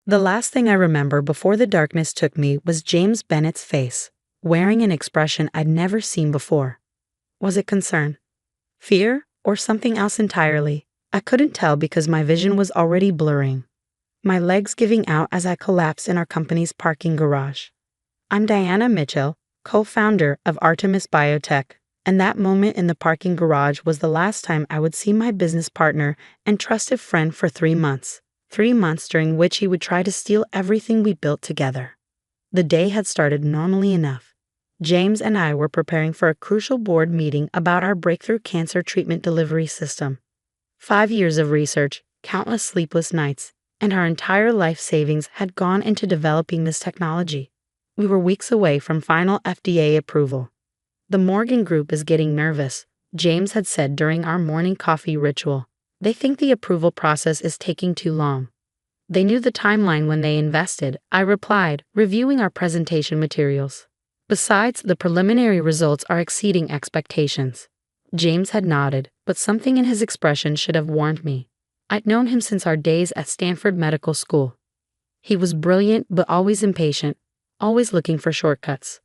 The last thing I remember before the darkness took me was James Bennett's face, wearing an expression I'd never seen before. Was it concern? Fear? Or something else entirely? I couldn't tell because my vision was already blurring, my legs giving out as I collapsed in our company's parking garage. I'm Diana Mitchell, co-founder of Artemis Biotech, and that moment in the parking garage was the last time I would see my business partner and trusted friend for 3 months. 3 months during which he would try to steal everything we built together. The day had started normally enough. James and I were preparing for a crucial board meeting about our breakthrough cancer treatment delivery system. 5 years of research, countless sleepless nights, and our entire life savings had gone into developing this technology. We were weeks away from final FDA approval. The Morgan Group is getting nervous, James had said during our morning coffee ritual. They think the approval process is taking too long. They knew the timeline when they invested, I replied, reviewing our presentation materials. Besides, the preliminary results are exceeding expectations. James had nodded, but something in his expression should have warned me. I'd known him since our days at Stanford Medical School. He was brilliant but always impatient, always looking for shortcuts.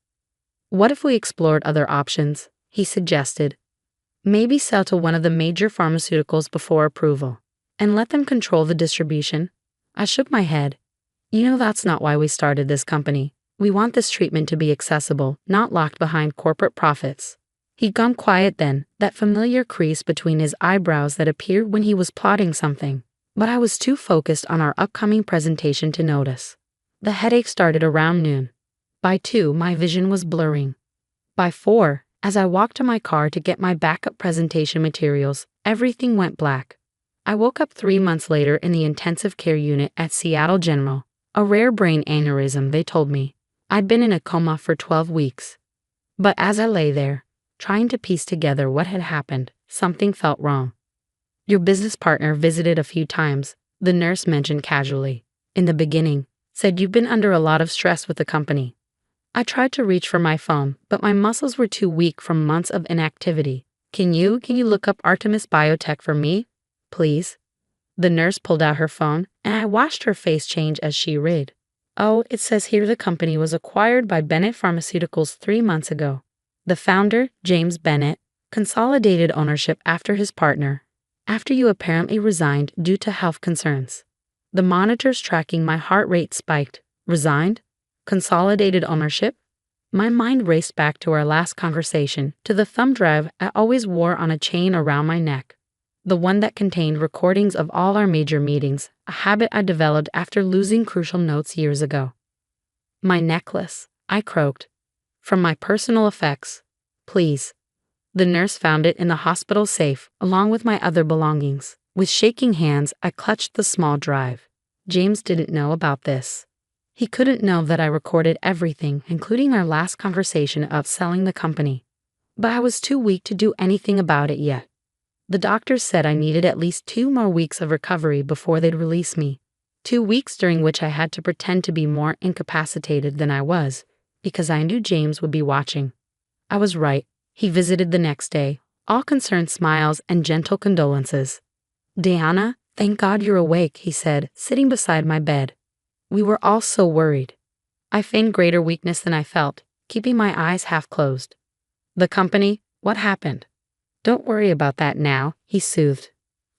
What if we explored other options? He suggested. Maybe sell to one of the major pharmaceuticals before approval, and let them control the distribution. I shook my head. That's not why we started this company. We want this treatment to be accessible, not locked behind corporate profits. He'd gone quiet then, that familiar crease between his eyebrows that appeared when he was plotting something. But I was too focused on our upcoming presentation to notice. The headache started around noon. By 2, my vision was blurring. By 4, as I walked to my car to get my backup presentation materials, everything went black. I woke up 3 months later in the intensive care unit at Seattle General, a rare brain aneurysm, they told me. I'd been in a coma for 12 weeks. But as I lay there, trying to piece together what had happened, something felt wrong. Your business partner visited a few times, the nurse mentioned casually. In the beginning, said you've been under a lot of stress with the company. I tried to reach for my phone, but my muscles were too weak from months of inactivity. Can you look up Artemis Biotech for me, please? The nurse pulled out her phone, and I watched her face change as she read. Oh, it says here the company was acquired by Bennett Pharmaceuticals 3 months ago. The founder, James Bennett, consolidated ownership after his partner, after you apparently resigned due to health concerns. The monitors tracking my heart rate spiked. Resigned? Consolidated ownership? My mind raced back to our last conversation, to the thumb drive I always wore on a chain around my neck. The one that contained recordings of all our major meetings, a habit I developed after losing crucial notes years ago. My necklace, I croaked. From my personal effects. Please. The nurse found it in the hospital safe, along with my other belongings. With shaking hands, I clutched the small drive. James didn't know about this. He couldn't know that I recorded everything, including our last conversation of selling the company. But I was too weak to do anything about it yet. The doctors said I needed at least 2 more weeks of recovery before they'd release me. 2 weeks during which I had to pretend to be more incapacitated than I was, because I knew James would be watching. I was right. He visited the next day, all concerned smiles and gentle condolences. Diana, thank God you're awake, he said, sitting beside my bed. We were all so worried. I feigned greater weakness than I felt, keeping my eyes half closed. The company, what happened? Don't worry about that now, he soothed.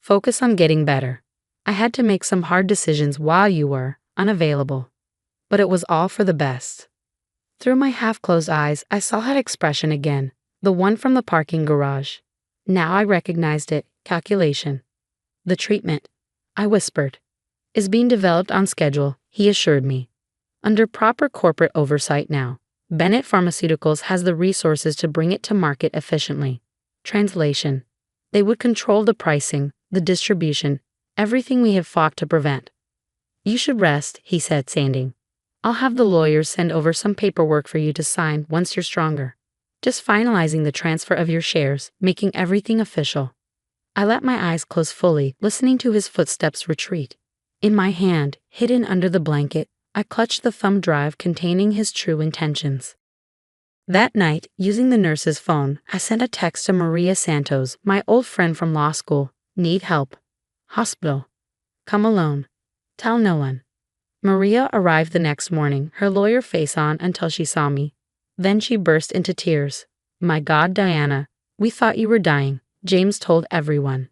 Focus on getting better. I had to make some hard decisions while you were unavailable. But it was all for the best. Through my half-closed eyes, I saw that expression again, the one from the parking garage. Now I recognized it, calculation. The treatment, I whispered, is being developed on schedule, he assured me. Under proper corporate oversight now, Bennett Pharmaceuticals has the resources to bring it to market efficiently. Translation. They would control the pricing, the distribution, everything we have fought to prevent. You should rest, he said, standing. I'll have the lawyers send over some paperwork for you to sign once you're stronger. Just finalizing the transfer of your shares, making everything official. I let my eyes close fully, listening to his footsteps retreat. In my hand, hidden under the blanket, I clutched the thumb drive containing his true intentions. That night, using the nurse's phone, I sent a text to Maria Santos, my old friend from law school. Need help. Hospital. Come alone. Tell no one. Maria arrived the next morning, her lawyer face on until she saw me. Then she burst into tears. "My God, Diana, we thought you were dying," James told everyone.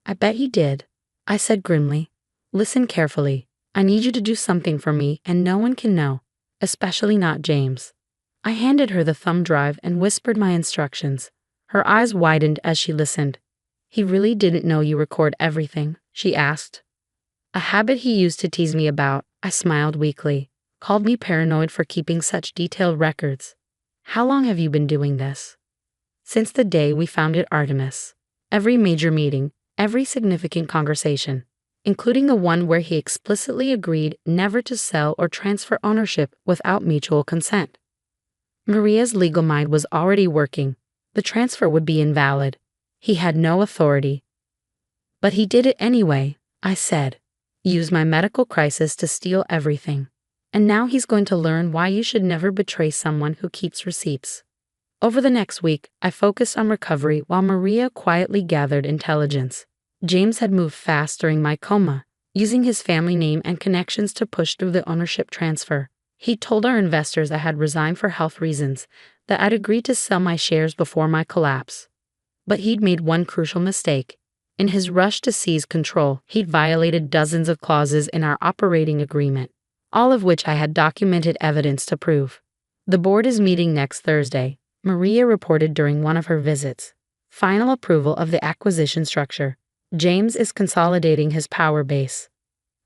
"I bet he did," I said grimly. "Listen carefully. I need you to do something for me, and no one can know, especially not James." I handed her the thumb drive and whispered my instructions. Her eyes widened as she listened. "He really didn't know you record everything?" she asked. "A habit he used to tease me about," I smiled weakly. "Called me paranoid for keeping such detailed records." "How long have you been doing this?" "Since the day we founded Artemis. Every major meeting, every significant conversation, including the one where he explicitly agreed never to sell or transfer ownership without mutual consent." Maria's legal mind was already working. The transfer would be invalid. He had no authority. "But he did it anyway," I said. "Used my medical crisis to steal everything. And now he's going to learn why you should never betray someone who keeps receipts." Over the next week, I focused on recovery while Maria quietly gathered intelligence. James had moved fast during my coma, using his family name and connections to push through the ownership transfer. He told our investors I had resigned for health reasons, that I'd agreed to sell my shares before my collapse. But he'd made one crucial mistake. In his rush to seize control, he'd violated dozens of clauses in our operating agreement, all of which I had documented evidence to prove. "The board is meeting next Thursday," Maria reported during one of her visits. "Final approval of the acquisition structure. James is consolidating his power base."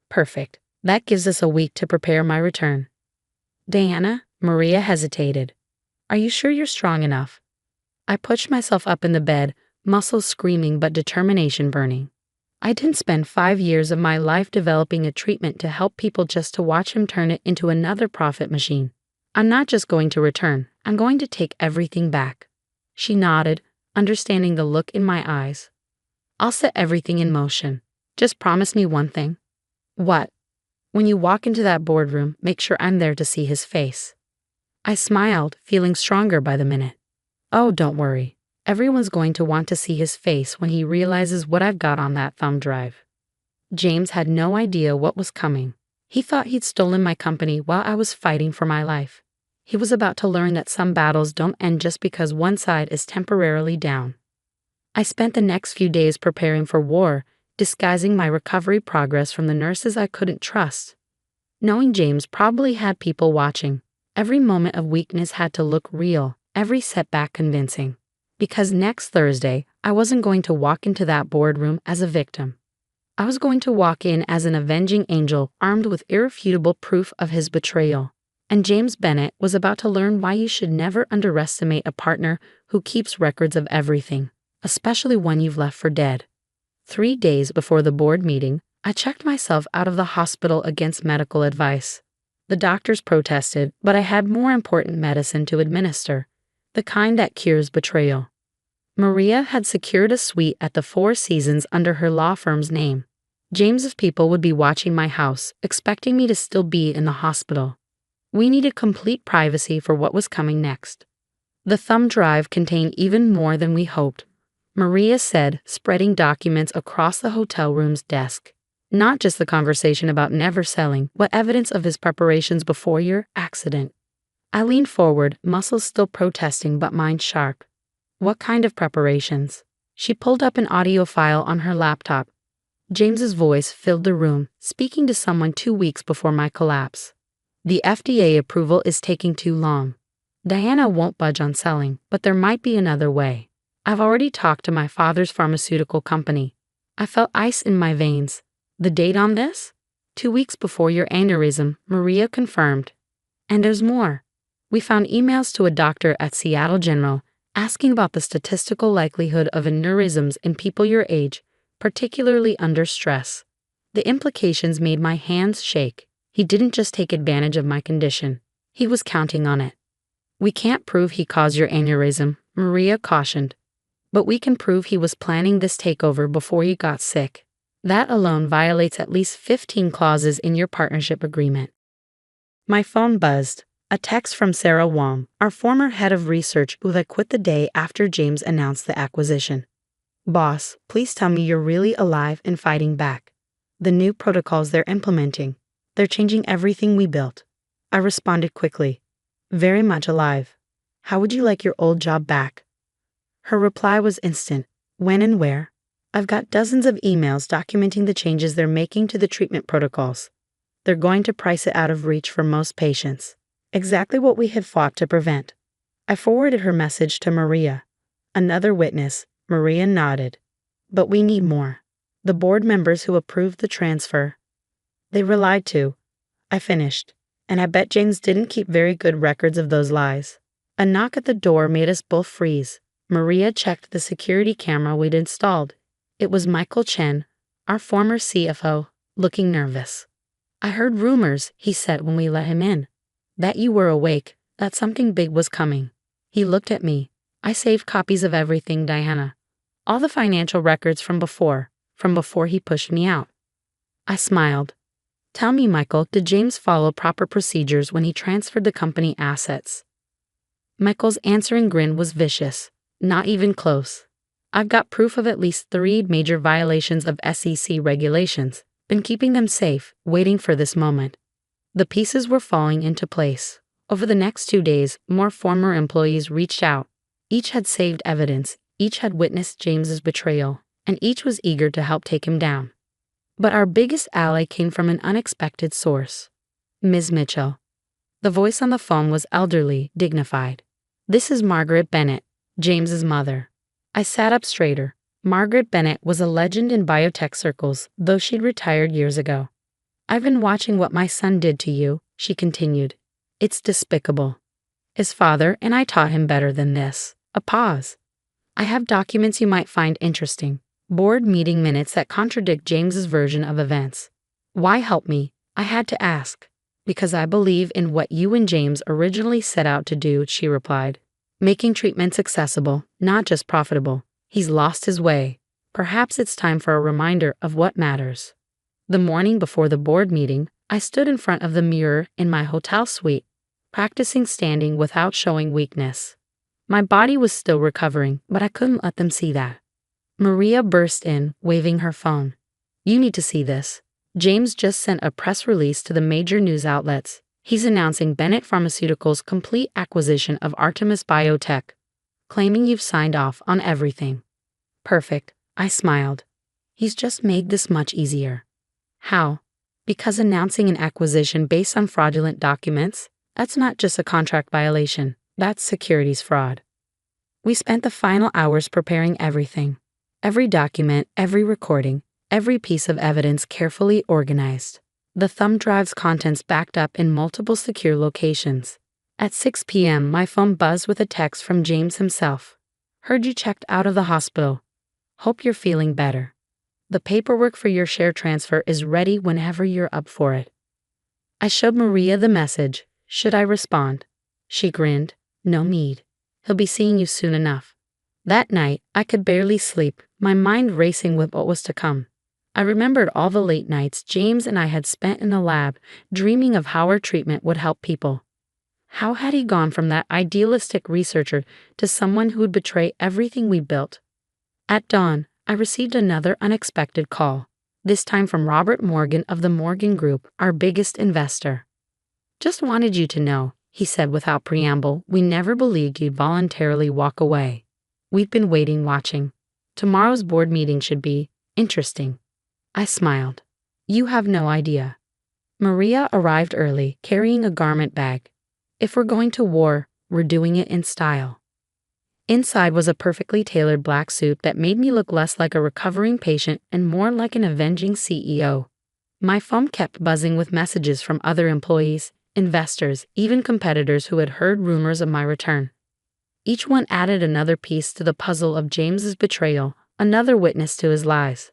"Perfect. That gives us a week to prepare my return." "Diana," Maria hesitated. "Are you sure you're strong enough?" I pushed myself up in the bed, muscles screaming but determination burning. I didn't spend 5 years of my life developing a treatment to help people just to watch him turn it into another profit machine. "I'm not just going to return, I'm going to take everything back." She nodded, understanding the look in my eyes. "I'll set everything in motion. Just promise me one thing." "What?" "When you walk into that boardroom, make sure I'm there to see his face." I smiled, feeling stronger by the minute. "Oh, don't worry. Everyone's going to want to see his face when he realizes what I've got on that thumb drive." James had no idea what was coming. He thought he'd stolen my company while I was fighting for my life. He was about to learn that some battles don't end just because one side is temporarily down. I spent the next few days preparing for war, disguising my recovery progress from the nurses I couldn't trust. Knowing James probably had people watching, every moment of weakness had to look real, every setback convincing. Because next Thursday, I wasn't going to walk into that boardroom as a victim. I was going to walk in as an avenging angel armed with irrefutable proof of his betrayal. And James Bennett was about to learn why you should never underestimate a partner who keeps records of everything, especially one you've left for dead. 3 days before the board meeting, I checked myself out of the hospital against medical advice. The doctors protested, but I had more important medicine to administer, the kind that cures betrayal. Maria had secured a suite at the Four Seasons under her law firm's name. James's people would be watching my house, expecting me to still be in the hospital. We needed complete privacy for what was coming next. The thumb drive contained even more than we hoped, Maria said, spreading documents across the hotel room's desk. "Not just the conversation about never selling, but evidence of his preparations before your accident." I leaned forward, muscles still protesting but mind sharp. "What kind of preparations?" She pulled up an audio file on her laptop. James's voice filled the room, speaking to someone 2 weeks before my collapse. "The FDA approval is taking too long. Diana won't budge on selling, but there might be another way. I've already talked to my father's pharmaceutical company." I felt ice in my veins. "The date on this?" 2 weeks before your aneurysm," Maria confirmed. "And there's more. We found emails to a doctor at Seattle General asking about the statistical likelihood of aneurysms in people your age, particularly under stress. The implications made my hands shake. He didn't just take advantage of my condition. He was counting on it." "We can't prove he caused your aneurysm," Maria cautioned. "But we can prove he was planning this takeover before you got sick. That alone violates at least 15 clauses in your partnership agreement." My phone buzzed. A text from Sarah Wong, our former head of research who had quit the day after James announced the acquisition. "Boss, please tell me you're really alive and fighting back. The new protocols they're implementing. They're changing everything we built. I responded quickly. Very much alive. How would you like your old job back? Her reply was instant. When and where? I've got dozens of emails documenting the changes they're making to the treatment protocols. They're going to price it out of reach for most patients. Exactly what we had fought to prevent. I forwarded her message to Maria. Another witness. Maria nodded. But we need more. The board members who approved the transfer. They were lied to. I finished. And I bet James didn't keep very good records of those lies. A knock at the door made us both freeze. Maria checked the security camera we'd installed. It was Michael Chen, our former CFO, looking nervous. I heard rumors, he said when we let him in. That you were awake, that something big was coming. He looked at me. I saved copies of everything, Diana. All the financial records from before he pushed me out. I smiled. Tell me, Michael, did James follow proper procedures when he transferred the company assets? Michael's answering grin was vicious. Not even close. I've got proof of at least 3 major violations of SEC regulations. Been keeping them safe, waiting for this moment. The pieces were falling into place. Over the next 2 days, more former employees reached out. Each had saved evidence, each had witnessed James's betrayal, and each was eager to help take him down. But our biggest ally came from an unexpected source. Ms. Mitchell. The voice on the phone was elderly, dignified. This is Margaret Bennett, James's mother. I sat up straighter. Margaret Bennett was a legend in biotech circles, though she'd retired years ago. I've been watching what my son did to you, she continued. It's despicable. His father and I taught him better than this. A pause. I have documents you might find interesting. Board meeting minutes that contradict James's version of events. Why help me? I had to ask. Because I believe in what you and James originally set out to do, she replied. Making treatments accessible, not just profitable. He's lost his way. Perhaps it's time for a reminder of what matters. The morning before the board meeting, I stood in front of the mirror in my hotel suite, practicing standing without showing weakness. My body was still recovering, but I couldn't let them see that. Maria burst in, waving her phone. You need to see this. James just sent a press release to the major news outlets. He's announcing Bennett Pharmaceuticals' complete acquisition of Artemis Biotech, claiming you've signed off on everything. Perfect, I smiled. He's just made this much easier. How? Because announcing an acquisition based on fraudulent documents, that's not just a contract violation, that's securities fraud. We spent the final hours preparing everything. Every document, every recording, every piece of evidence carefully organized. The thumb drive's contents backed up in multiple secure locations. At 6 p.m., my phone buzzed with a text from James himself. Heard you checked out of the hospital. Hope you're feeling better. The paperwork for your share transfer is ready whenever you're up for it. I showed Maria the message. Should I respond? She grinned. No need. He'll be seeing you soon enough. That night, I could barely sleep, my mind racing with what was to come. I remembered all the late nights James and I had spent in the lab, dreaming of how our treatment would help people. How had he gone from that idealistic researcher to someone who would betray everything we built? At dawn, I received another unexpected call, this time from Robert Morgan of the Morgan Group, our biggest investor. Just wanted you to know, he said without preamble, we never believed you'd voluntarily walk away. We've been waiting, watching. Tomorrow's board meeting should be interesting. I smiled. You have no idea. Maria arrived early, carrying a garment bag. If we're going to war, we're doing it in style. Inside was a perfectly tailored black suit that made me look less like a recovering patient and more like an avenging CEO. My phone kept buzzing with messages from other employees, investors, even competitors who had heard rumors of my return. Each one added another piece to the puzzle of James's betrayal, another witness to his lies.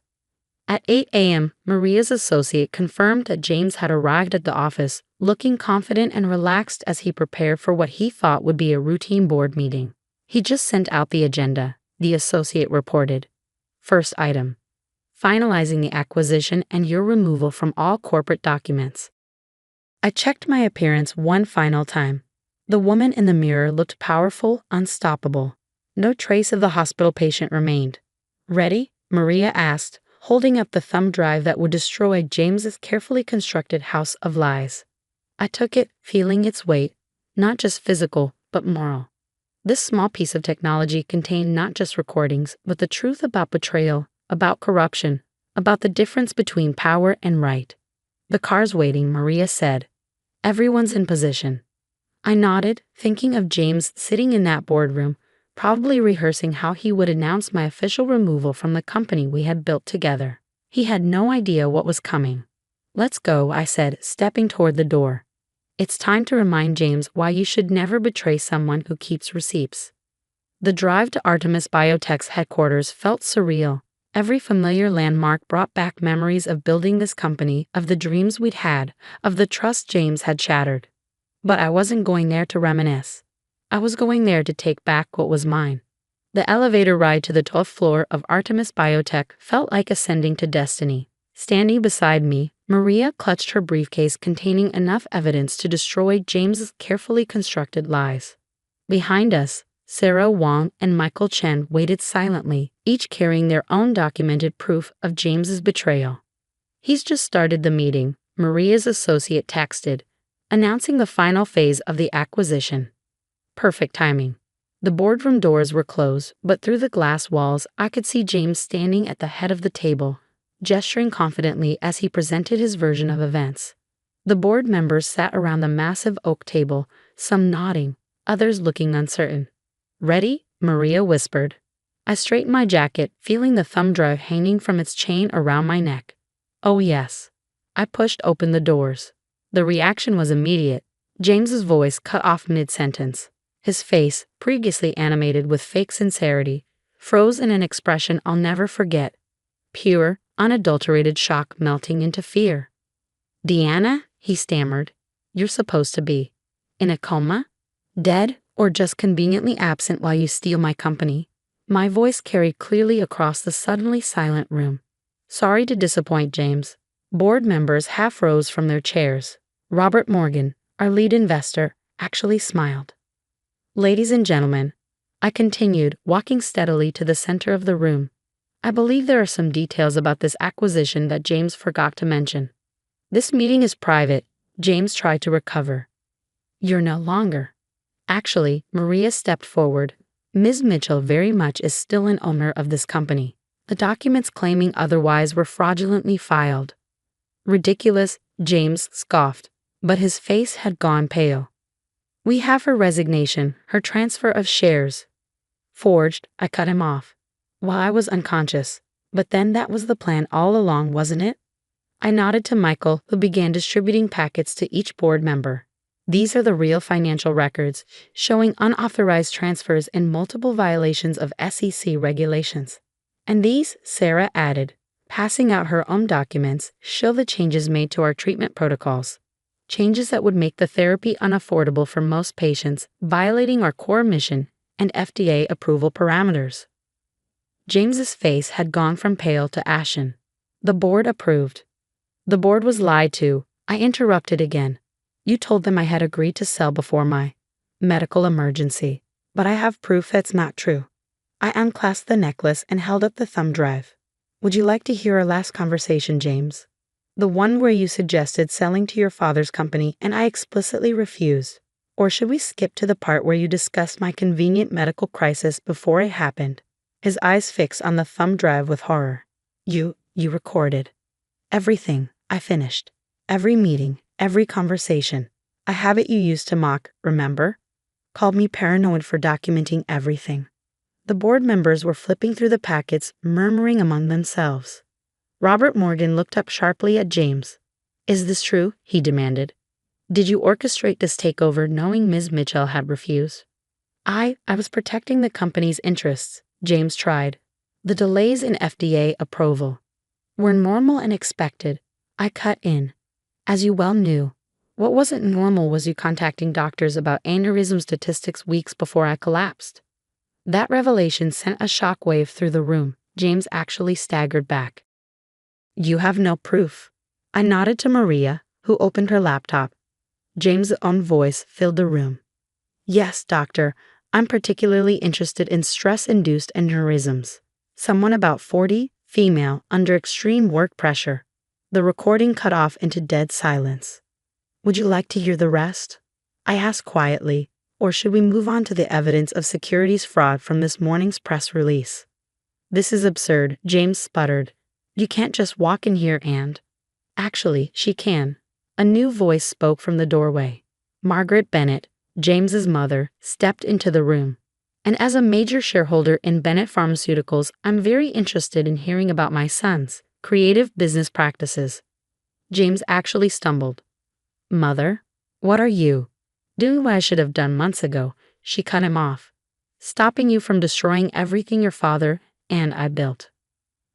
At 8 a.m., Maria's associate confirmed that James had arrived at the office, looking confident and relaxed as he prepared for what he thought would be a routine board meeting. He just sent out the agenda, the associate reported. First item: finalizing the acquisition and your removal from all corporate documents. I checked my appearance one final time. The woman in the mirror looked powerful, unstoppable. No trace of the hospital patient remained. Ready? Maria asked, holding up the thumb drive that would destroy James's carefully constructed house of lies. I took it, feeling its weight, not just physical, but moral. This small piece of technology contained not just recordings, but the truth about betrayal, about corruption, about the difference between power and right. "The car's waiting," Maria said. "Everyone's in position." I nodded, thinking of James sitting in that boardroom, probably rehearsing how he would announce my official removal from the company we had built together. He had no idea what was coming. "Let's go," I said, stepping toward the door. "It's time to remind James why you should never betray someone who keeps receipts." The drive to Artemis Biotech's headquarters felt surreal. Every familiar landmark brought back memories of building this company, of the dreams we'd had, of the trust James had shattered. But I wasn't going there to reminisce. I was going there to take back what was mine. The elevator ride to the 12th floor of Artemis Biotech felt like ascending to destiny. Standing beside me, Maria clutched her briefcase containing enough evidence to destroy James's carefully constructed lies. Behind us, Sarah Wong and Michael Chen waited silently, each carrying their own documented proof of James's betrayal. "He's just started the meeting," Maria's associate texted, announcing the final phase of the acquisition. Perfect timing. The boardroom doors were closed, but through the glass walls I could see James standing at the head of the table, gesturing confidently as he presented his version of events. The board members sat around the massive oak table, some nodding, others looking uncertain. "Ready?" Maria whispered. I straightened my jacket, feeling the thumb drive hanging from its chain around my neck. "Oh yes." I pushed open the doors. The reaction was immediate. James's voice cut off mid-sentence. His face, previously animated with fake sincerity, froze in an expression I'll never forget. Pure, unadulterated shock melting into fear. "Deanna," he stammered, "you're supposed to be in a coma? Dead, or just conveniently absent while you steal my company?" My voice carried clearly across the suddenly silent room. "Sorry to disappoint, James." Board members half rose from their chairs. Robert Morgan, our lead investor, actually smiled. "Ladies and gentlemen," I continued, walking steadily to the center of the room, "I believe there are some details about this acquisition that James forgot to mention. This meeting is private." James tried to recover. "You're no longer." Actually, Maria stepped forward. "Ms. Mitchell very much is still an owner of this company. The documents claiming otherwise were fraudulently filed." "Ridiculous," James scoffed, but his face had gone pale. "We have her resignation, her transfer of shares." "Forged," I cut him off. While I was unconscious. "But then that was the plan all along, wasn't it?" I nodded to Michael, who began distributing packets to each board member. "These are the real financial records, showing unauthorized transfers and multiple violations of SEC regulations. And these," Sarah added, passing out her own documents, "show the changes made to our treatment protocols. Changes that would make the therapy unaffordable for most patients, violating our core mission and FDA approval parameters." James's face had gone from pale to ashen. "The board approved." "The board was lied to," I interrupted again. "You told them I had agreed to sell before my medical emergency. But I have proof that's not true." I unclasped the necklace and held up the thumb drive. "Would you like to hear our last conversation, James? The one where you suggested selling to your father's company and I explicitly refused. Or should we skip to the part where you discussed my convenient medical crisis before it happened?" His eyes fixed on the thumb drive with horror. You recorded." "Everything," I finished. "Every meeting, every conversation. A habit you used to mock, remember? Called me paranoid for documenting everything." The board members were flipping through the packets, murmuring among themselves. Robert Morgan looked up sharply at James. "Is this true?" he demanded. "Did you orchestrate this takeover knowing Ms. Mitchell had refused?" I was protecting the company's interests," James tried. "The delays in FDA approval were normal and expected." I cut in. "As you well knew, what wasn't normal was you contacting doctors about aneurysm statistics weeks before I collapsed." That revelation sent a shockwave through the room. James actually staggered back. "You have no proof." I nodded to Maria, who opened her laptop. James' own voice filled the room. "Yes, doctor, I'm particularly interested in stress-induced aneurysms. Someone about 40, female, under extreme work pressure. The recording cut off into dead silence. Would you like to hear the rest? I asked quietly, or should we move on to the evidence of securities fraud from this morning's press release? This is absurd, James sputtered. You can't just walk in here and... Actually, she can. A new voice spoke from the doorway. Margaret Bennett, James's mother, stepped into the room. And as a major shareholder in Bennett Pharmaceuticals, I'm very interested in hearing about my son's creative business practices. James actually stumbled. Mother, what are you doing? What I should have done months ago, she cut him off. Stopping you from destroying everything your father and I built.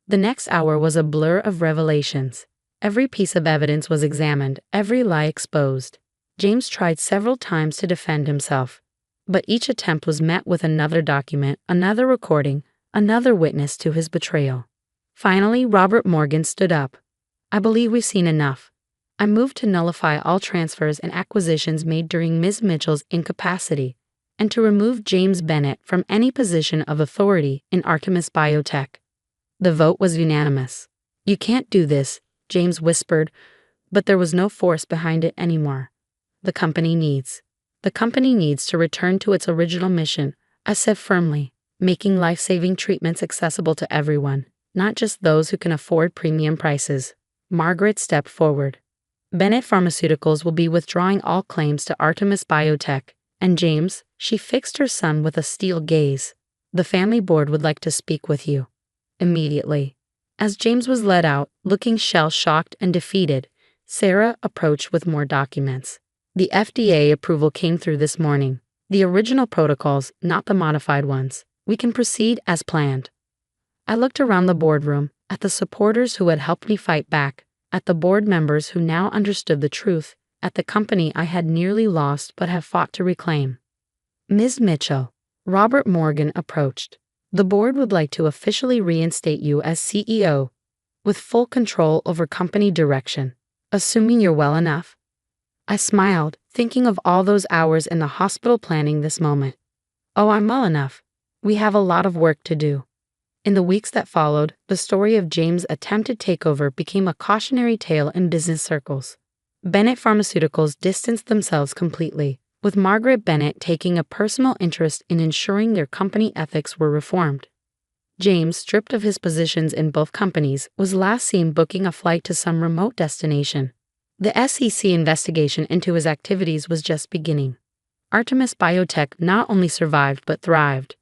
The next hour was a blur of revelations. Every piece of evidence was examined, every lie exposed. James tried several times to defend himself, but each attempt was met with another document, another recording, another witness to his betrayal. Finally, Robert Morgan stood up. I believe we've seen enough. I moved to nullify all transfers and acquisitions made during Ms. Mitchell's incapacity, and to remove James Bennett from any position of authority in Artemis Biotech. The vote was unanimous. You can't do this, James whispered, but there was no force behind it anymore. The company needs to return to its original mission, I said firmly, making life-saving treatments accessible to everyone, not just those who can afford premium prices. Margaret stepped forward. Bennett Pharmaceuticals will be withdrawing all claims to Artemis Biotech, and James, she fixed her son with a steel gaze. The family board would like to speak with you. Immediately. As James was led out, looking shell-shocked and defeated, Sarah approached with more documents. The FDA approval came through this morning. The original protocols, not the modified ones. We can proceed as planned. I looked around the boardroom, at the supporters who had helped me fight back, at the board members who now understood the truth, at the company I had nearly lost but have fought to reclaim. Ms. Mitchell, Robert Morgan approached. The board would like to officially reinstate you as CEO, with full control over company direction, assuming you're well enough. I smiled, thinking of all those hours in the hospital planning this moment. Oh, I'm well enough. We have a lot of work to do. In the weeks that followed, the story of James' attempted takeover became a cautionary tale in business circles. Bennett Pharmaceuticals distanced themselves completely, with Margaret Bennett taking a personal interest in ensuring their company ethics were reformed. James, stripped of his positions in both companies, was last seen booking a flight to some remote destination. The SEC investigation into his activities was just beginning. Artemis Biotech not only survived but thrived.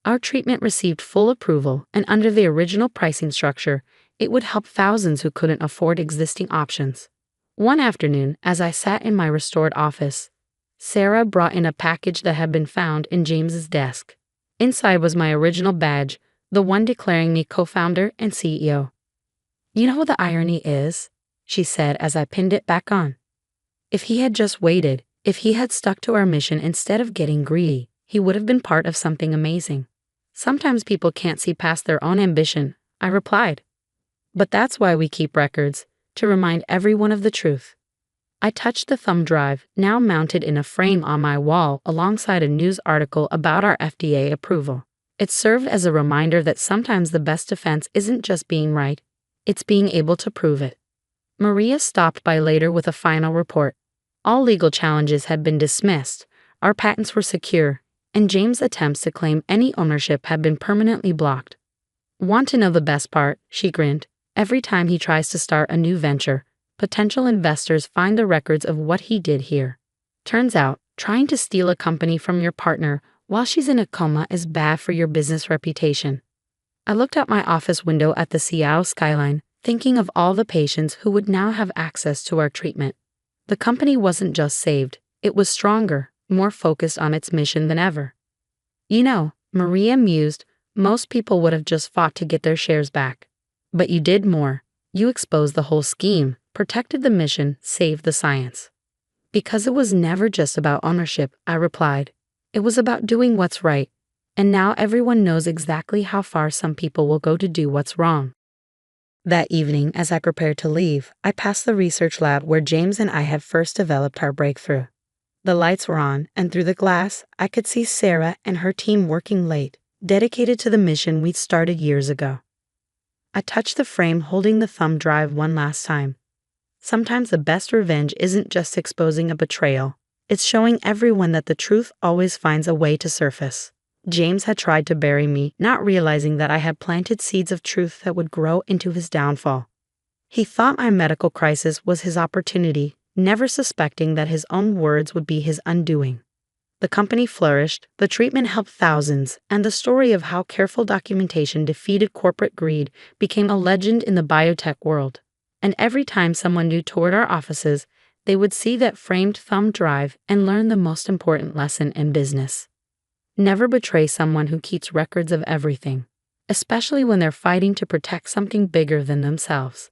Our treatment received full approval, and under the original pricing structure, it would help thousands who couldn't afford existing options. One afternoon, as I sat in my restored office, Sarah brought in a package that had been found in James's desk. Inside was my original badge, the one declaring me co-founder and CEO. You know what the irony is? She said as I pinned it back on. If he had just waited, if he had stuck to our mission instead of getting greedy, he would have been part of something amazing. Sometimes people can't see past their own ambition, I replied. But that's why we keep records, to remind everyone of the truth. I touched the thumb drive, now mounted in a frame on my wall alongside a news article about our FDA approval. It served as a reminder that sometimes the best defense isn't just being right, it's being able to prove it. Maria stopped by later with a final report. All legal challenges had been dismissed, our patents were secure, and James' attempts to claim any ownership had been permanently blocked. Want to know the best part? She grinned. Every time he tries to start a new venture, potential investors find the records of what he did here. Turns out, trying to steal a company from your partner while she's in a coma is bad for your business reputation. I looked out my office window at the Seattle skyline, thinking of all the patients who would now have access to our treatment. The company wasn't just saved, it was stronger, more focused on its mission than ever. You know, Maria mused, most people would have just fought to get their shares back. But you did more. You exposed the whole scheme, protected the mission, saved the science. Because it was never just about ownership, I replied. It was about doing what's right. And now everyone knows exactly how far some people will go to do what's wrong. That evening, as I prepared to leave, I passed the research lab where James and I had first developed our breakthrough. The lights were on, and through the glass, I could see Sarah and her team working late, dedicated to the mission we'd started years ago. I touched the frame holding the thumb drive one last time. Sometimes the best revenge isn't just exposing a betrayal, it's showing everyone that the truth always finds a way to surface. James had tried to bury me, not realizing that I had planted seeds of truth that would grow into his downfall. He thought my medical crisis was his opportunity, never suspecting that his own words would be his undoing. The company flourished, the treatment helped thousands, and the story of how careful documentation defeated corporate greed became a legend in the biotech world. And every time someone new toured our offices, they would see that framed thumb drive and learn the most important lesson in business. Never betray someone who keeps records of everything, especially when they're fighting to protect something bigger than themselves.